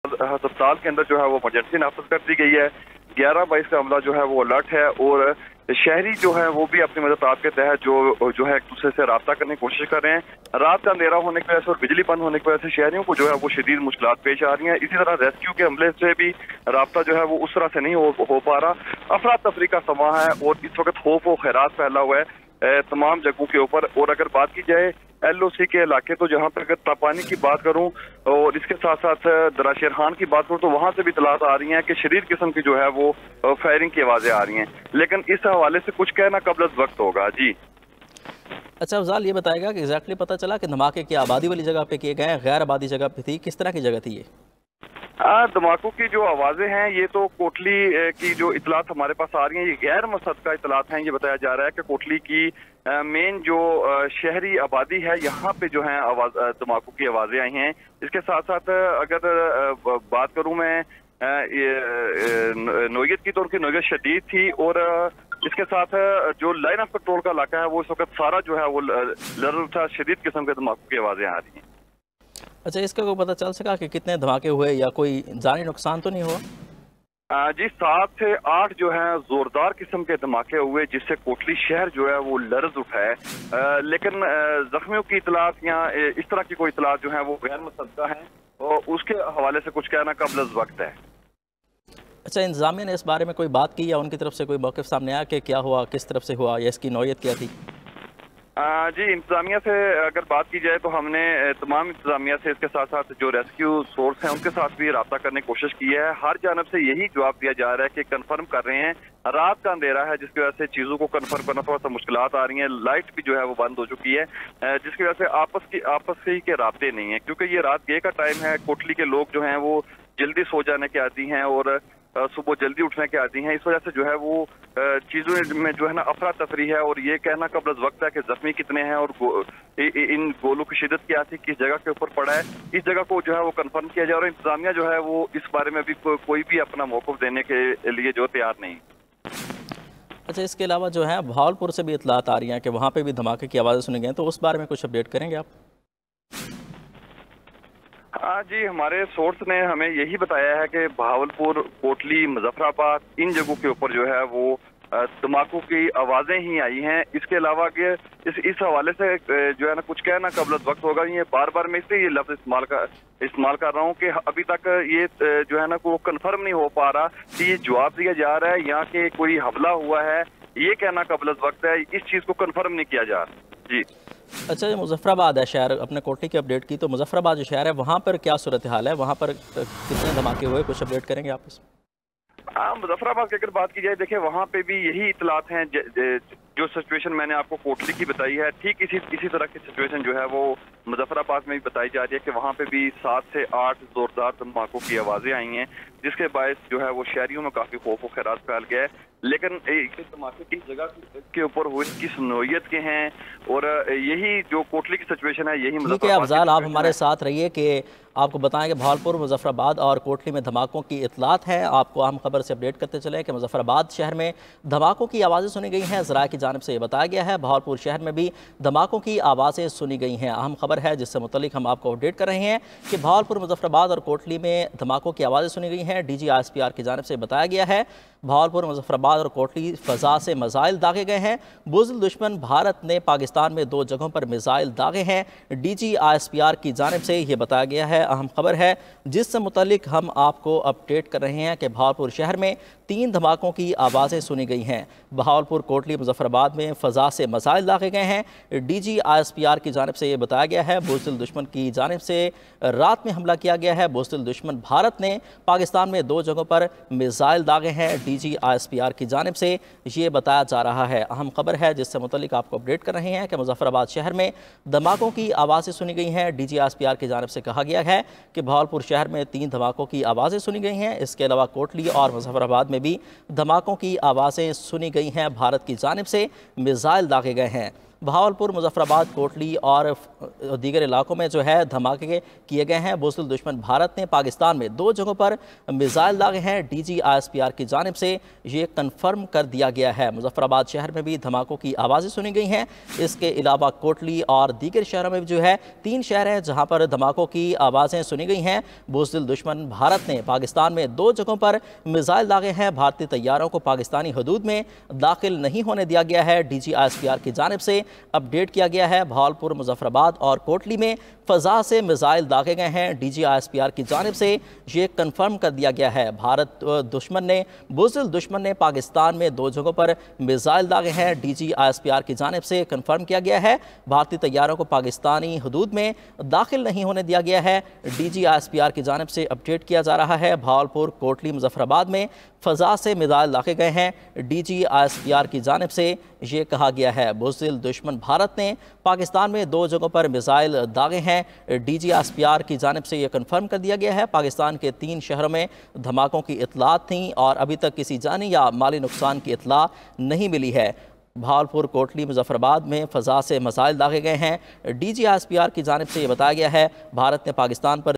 अस्पताल के अंदर जो है वो इमरजेंसी नाफिज कर दी गई है। 11/22 का अमला जो है वो अलर्ट है और शहरी जो है वो भी अपनी मदद के तहत जो है एक दूसरे से रब्ता करने की कोशिश कर रहे हैं। रात का अंधेरा होने की वजह से और बिजली बंद होने की वजह से शहरियों को जो है वो शदीद मुश्किलात पेश आ रही हैं। इसी तरह रेस्क्यू के अमले से भी रब्ता जो है वो उस तरह से नहीं हो पा रहा। अफरा तफरी का समा है और इस वक्त खौफ व खैरात फैला हुआ है तमाम जगहों के ऊपर। और अगर बात की जाए LOC के इलाके, तो जहां पर अगर तापानी की बात करूं और इसके साथ साथ दराशेर खान की बात करूं, तो वहां से भी इतलात आ रही हैं कि शदीद किस्म की जो है वो फायरिंग की आवाजें आ रही हैं। लेकिन इस हवाले से कुछ कहना कबल वक्त होगा। जी अच्छा अफजाल, ये बताएगा कि एग्जैक्टली पता चला कि धमाके की आबादी वाली जगह पे किए गए, गैर आबादी जगह पे थी, किस तरह की जगह थी ये? धमाकों की जो आवाजें हैं ये तो कोटली की जो इतलात हमारे पास आ रही हैं, ये गैर मुसद्दका इतलात हैं। ये बताया जा रहा है कि कोटली की मेन जो शहरी आबादी है यहाँ पे जो है धमाकों की आवाजें आई हैं। इसके साथ साथ अगर बात करूं मैं नोयत की, तो उनकी नोयत शदीद थी और इसके साथ जो लाइन ऑफ कंट्रोल का इलाका है वो इस वक्त सारा जो है वो लर्ज था। शदीद किस्म के धमाकों की आवाजें आ रही हैं। अच्छा, इसका कोई पता चल सका कि कितने धमाके हुए या कोई जानी नुकसान तो नहीं हुआ? जी 7 से 8 जो है जोरदार किस्म के धमाके हुए जिससे कोटली शहर जो है वो लर्ज उठा है। लेकिन जख्मियों की इतलात या इस तरह की कोई इतलात जो है वो गैर मुसद्दका है और उसके हवाले से कुछ कहना कबल वक्त है। अच्छा, इंतजामिया ने इस बारे में कोई बात की या उनकी तरफ से कोई मौक़िफ़ सामने आया कि क्या हुआ, किस तरफ से हुआ या इसकी नौयत क्या थी? जी इंतजामिया से अगर बात की जाए तो हमने तमाम इंतजामिया से, इसके साथ साथ जो रेस्क्यू सोर्स हैं उनके साथ भी रब्ता करने की कोशिश की है। हर जानब से यही जवाब दिया जा रहा है कि कंफर्म कर रहे हैं। रात का अंधेरा है जिसकी वजह से चीजों को कंफर्म करना थोड़ा सा मुश्किलात आ रही हैं। लाइट भी जो है वो बंद हो चुकी है जिसकी वजह से आपस के राब्ते नहीं है, क्योंकि ये रात गए का टाइम है। कोटली के लोग जो हैं वो जल्दी सो जाने के आदी हैं और सुबह जल्दी उठने के आदी हैं। इस वजह से जो है वो चीजों में जो है ना अफरा तफरी है और ये कहना कबल वक्त है कि जख्मी कितने हैं और इन गोलों की शिदत क्या थी, किस जगह के ऊपर पड़ा है। इस जगह को जो है वो कंफर्म किया जाए और इंतजामिया जो है वो इस बारे में भी कोई भी अपना मौक़िफ़ देने के लिए जो तैयार नहीं। अच्छा, इसके अलावा जो है भावलपुर से भी इतलात आ रही हैं कि वहाँ पे भी धमाके की आवाज़ें सुनी गई, तो उस बारे में कुछ अपडेट करेंगे आप? हाँ जी, हमारे सोर्स ने हमें यही बताया है कि भावलपुर, कोटली, मुजफ्फराबाद इन जगहों के ऊपर जो है वो धमाकों की आवाजें ही आई हैं। इसके अलावा कि इस हवाले से जो है ना कुछ कहना कबल वक्त होगा। ये बार बार मैं इसलिए ये लफ्ज इस्तेमाल कर रहा हूँ कि अभी तक ये जो है ना वो कंफर्म नहीं हो पा रहा कि ये जवाब दिया जा रहा है या कि कोई हमला हुआ है। ये कहना कबल वक्त है, इस चीज को कंफर्म नहीं किया जा रहा। जी अच्छा, ये मुजफ्फराबाद है शहर, अपने कोटली की अपडेट की, तो मुजफ्फराबाद जो शहर है वहाँ पर क्या सूरत हाल है, वहाँ पर कितने धमाके हुए, कुछ अपडेट करेंगे आप इसमें? मुजफ्फराबाद की अगर बात की जाए, देखिए वहाँ पे भी यही इतलात हैं। जो सिचुएशन मैंने आपको कोटली की बताई है, ठीक इसी तरह की सिचुएशन जो है वो मुजफ्फराबाद में भी बताई जा रही है कि वहाँ पे भी 7 से 8 जोरदार धमाकों की आवाजें आई हैं जिसके बायस जो है वो शहरियों में काफी खौफ व खैरात फैल गया है। लेकिन धमाके की जगह के ऊपर हुए किस नौयत के हैं और यही जो कोटली की सिचुएशन है यही मुजफ्फराबाद। अफजाल, आप हमारे साथ रहिए कि आपको बताएं कि भावलपुर, मुजफ्फराबाद और कोटली में धमाकों की इतलात है। आपको अहम खबर से अपडेट करते चले कि मुजफ्फराबाद शहर में धमाकों की आवाज़ें सुनी गई हैं। ज़राए की जानिब से ये बताया गया है भावलपुर शहर में भी धमाकों की आवाज़ें सुनी गई हैं। अहम खबर है जिससे मुतल्लिक हम आपको अपडेट कर रहे हैं कि भावलपुर, मुजफ्फराबाद और कोटली में धमाकों की आवाज़ें सुनी गई हैं। DG ISPR की जानिब से बताया गया है भावलपुर, मुजफ्फराबाद और कोटली फ़ज़ा से मिसाइल दागे गए हैं। बुज़दिल दुश्मन भारत ने पाकिस्तान में 2 जगहों पर मिसाइल दागे हैं। DG ISPR की जानिब से ये बताया गया है। अहम खबर है जिससे मुतल्लिक हम आपको अपडेट कर रहे हैं कि भावलपुर शहर में 3 धमाकों की आवाज़ें सुनी गई हैं। भावलपुर, कोटली, मुजफ्फराबाद में फ़ज़ा से मिसाइल दागे गए हैं। DG ISPR की जानिब से ये बताया गया है बुज़दिल दुश्मन की जानिब से रात में हमला किया गया है। बुज़दिल दुश्मन भारत ने पाकिस्तान में 2 जगहों पर मिसाइल दागे हैं। DG ISPR की जानिब से ये बताया जा रहा है। अहम खबर है जिससे मुतल्लिक आपको अपडेट कर रहे हैं कि मुजफ्फराबाद शहर में धमाकों की आवाज़ें सुनी गई हैं। DG ISPR की जानिब से कहा गया है कि भावलपुर शहर में 3 धमाकों की आवाज़ें सुनी गई हैं। इसके अलावा कोटली और मुजफ्फराबाद में भी धमाकों की आवाज़ें सुनी गई हैं। भारत की जानिब से मिसाइल दागे गए हैं। भावलपुर, मुजफ्फराबाद, कोटली और दीगर इलाकों में जो है धमाके किए गए हैं। बुज़दिल दुश्मन भारत ने पाकिस्तान में 2 जगहों पर मिसाइल दागे हैं। DGISPR की जानिब से ये कन्फर्म कर दिया गया है। मुजफ्फराबाद शहर में भी धमाकों की आवाज़ें सुनी गई हैं। इसके अलावा कोटली और दीगर शहरों में जो है 3 शहर हैं जहां पर धमाकों की आवाज़ें सुनी गई हैं। बुज़दिल दुश्मन भारत ने पाकिस्तान में 2 जगहों पर मिसाइल दागे हैं। भारतीय तैयारों को पाकिस्तानी हदूद में दाखिल नहीं होने दिया गया है। DGISPR की जानिब से अपडेट किया गया है। भावलपुर, मुजफ्फराबाद और कोटली में फ़ज़ा से मिसाइल दागे गए हैं। DGISPR की जानिब से ये कन्फर्म कर दिया गया है। बुज़दिल दुश्मन ने पाकिस्तान में 2 जगहों पर मिसाइल दागे हैं। DGISPR की जानिब से कन्फर्म किया गया है। भारतीय तैयारों को पाकिस्तानी हदूद में दाखिल नहीं होने दिया गया है। DGISPR की जानिब से अपडेट किया जा रहा है। भावलपुर, कोटली, मुजफ्फराबाद में फ़ज़ा से मिसाइल दागे गए हैं। DGISPR की जानिब से ये कहा गया है। बुज़दिल दुश्मन भारत ने पाकिस्तान में 2 जगहों पर मिसाइल दागे हैं। DGISPR की जानिब से ये कन्फर्म कर दिया गया है। पाकिस्तान के 3 शहरों में धमाकों की इतलात थी और अभी तक किसी जानी या माली नुकसान की इतला नहीं मिली है। भावलपुर, कोटली, मुजफ्फराबाद में फ़ज़ा से मिसाइल दागे गए हैं। DGISPR की जानिब से ये बताया गया है भारत ने पाकिस्तान पर